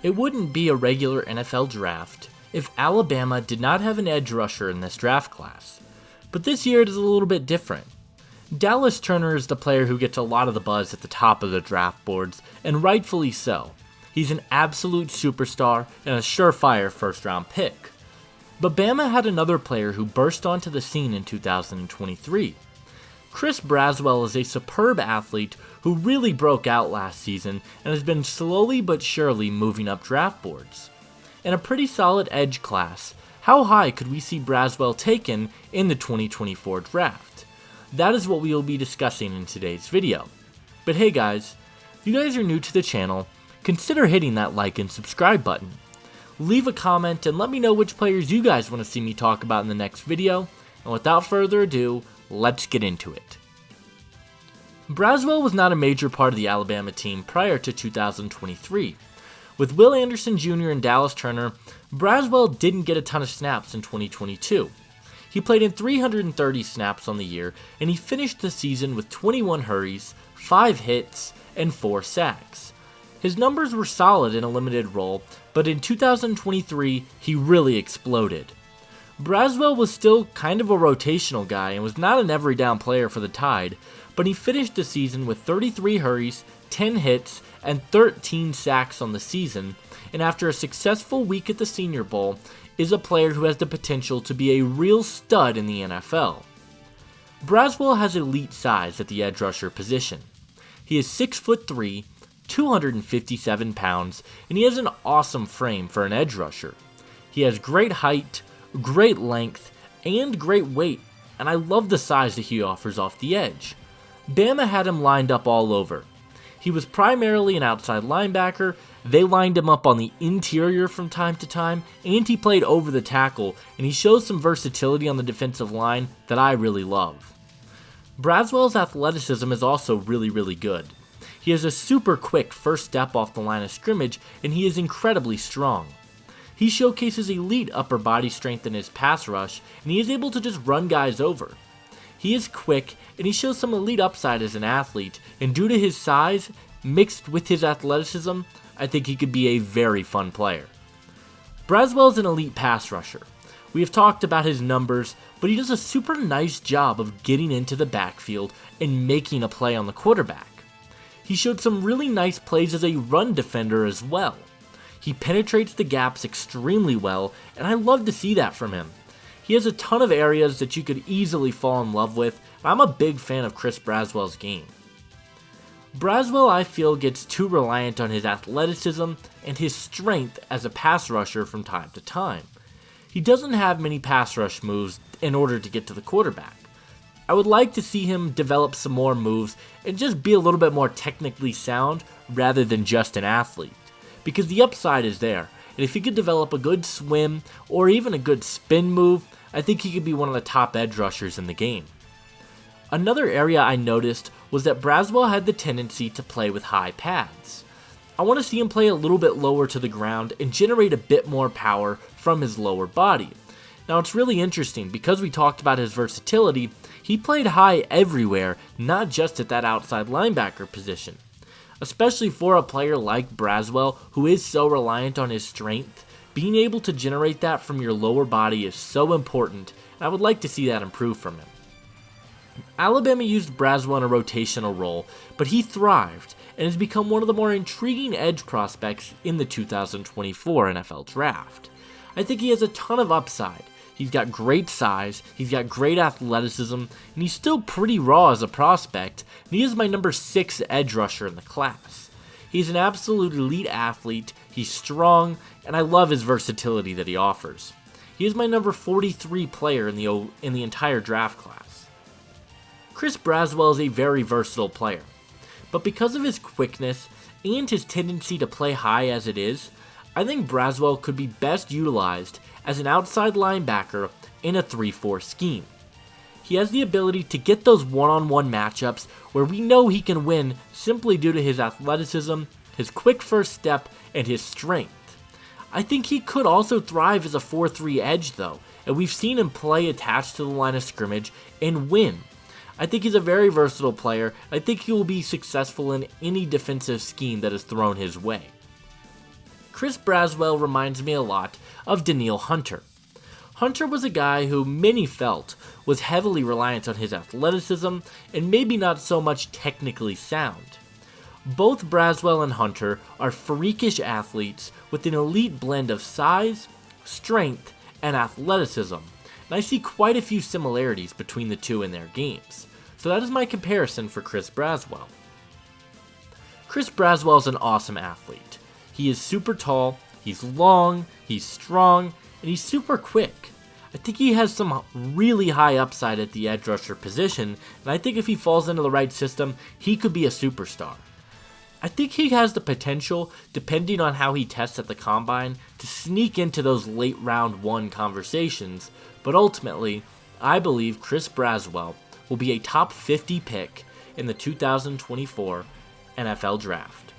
It wouldn't be a regular NFL draft if Alabama did not have an edge rusher in this draft class. But this year it is a little bit different. Dallasturner is the player who gets a lot of the buzz at the top of the draft boards, and rightfully so. He's an absolute superstar and a surefire first-round pick. But Bama had another player who burst onto the scene in 2023. Chrisbraswell is a superb athlete who really broke out last season and has been slowly but surely moving up draft boards. In a pretty solid edge class, how high could we see Braswell taken in the 2024 draft? That is what we will be discussing in today's video. But hey guys, if you guys are new to the channel, consider hitting that like and subscribe button. Leave a comment and let me know which players you guys want to see me talk about in the next video, and without further ado, let's get into it. Braswell was not a major part of the Alabama team prior to 2023. With Will Anderson Jr. and Dallasturner, Braswell didn't get a ton of snaps in 2022. He played in 330 snaps on the year, and he finished the season with 21 hurries, 5 hits, and 4 sacks. His numbers were solid in a limited role, but in 2023, he really exploded. Braswell was still kind of a rotational guy and was not an every down player for the Tide, but he finished the season with 33 hurries, 10 hits, and 13 sacks on the season, and after a successful week at the Senior Bowl, is a player who has the potential to be a real stud in the NFL. Braswell has elite size at the edge rusher position. He is 6'3", 257 pounds, and he has an awesome frame for an edge rusher. He has great height, great length, and great weight, and I love the size that he offers off the edge. Bama had him lined up all over. He was primarily an outside linebacker, they lined him up on the interior from time to time, and he played over the tackle, and he shows some versatility on the defensive line that I really love. Braswell's athleticism is also really good. He has a super quick first step off the line of scrimmage, and he is incredibly strong. He showcases elite upper body strength in his pass rush, and he is able to just run guys over. He is quick, and he shows some elite upside as an athlete, and due to his size, mixed with his athleticism, I think he could be a very fun player. Braswell is an elite pass rusher. We have talked about his numbers, but he does a super nice job of getting into the backfield and making a play on the quarterback. He showed some really nice plays as a run defender as well. He penetrates the gaps extremely well, and I love to see that from him. He has a ton of areas that you could easily fall in love with, and I'm a big fan of Chrisbraswell's game. Braswell, I feel, gets too reliant on his athleticism and his strength as a pass rusher from time to time. He doesn't have many pass rush moves in order to get to the quarterback. I would like to see him develop some more moves and just be a little bit more technically sound rather than just an athlete, because the upside is there, and if he could develop a good swim or even a good spin move, I think he could be one of the top edge rushers in the game. Another area I noticed was that Braswell had the tendency to play with high pads. I want to see him play a little bit lower to the ground and generate a bit more power from his lower body. Now it's really interesting because we talked about his versatility, he played high everywhere, not just at that outside linebacker position. Especially for a player like Braswell, who is so reliant on his strength, being able to generate that from your lower body is so important, and I would like to see that improve from him. Alabama used Braswell in a rotational role, but he thrived and has become one of the more intriguing edge prospects in the 2024 NFL Draft. I think he has a ton of upside. He's got great size, he's got great athleticism, and he's still pretty raw as a prospect, and he is my number 6 edge rusher in the class. He's an absolute elite athlete, he's strong, and I love his versatility that he offers. He is my number 43 player in the entire draft class. Chrisbraswell is a very versatile player, but because of his quickness and his tendency to play high as it is, I think Braswell could be best utilized as an outside linebacker in a 3-4 scheme. He has the ability to get those one-on-one matchups where we know he can win simply due to his athleticism, his quick first step, and his strength. I think he could also thrive as a 4-3 edge though, and we've seen him play attached to the line of scrimmage and win. I think he's a very versatile player. I think he will be successful in any defensive scheme that is thrown his way. Chris Braswell reminds me a lot of Danielle Hunter. Hunter was a guy who many felt was heavily reliant on his athleticism and maybe not so much technically sound. Both Braswell and Hunter are freakish athletes with an elite blend of size, strength, and athleticism, and I see quite a few similarities between the two in their games. So that is my comparison for Chris Braswell. Chris Braswell is an awesome athlete. He is super tall, he's long, he's strong, and he's super quick. I think he has some really high upside at the edge rusher position, and I think if he falls into the right system, he could be a superstar. I think he has the potential, depending on how he tests at the combine, to sneak into those late round 1 conversations, but ultimately, I believe Chris Braswell will be a top 50 pick in the 2024 NFL Draft.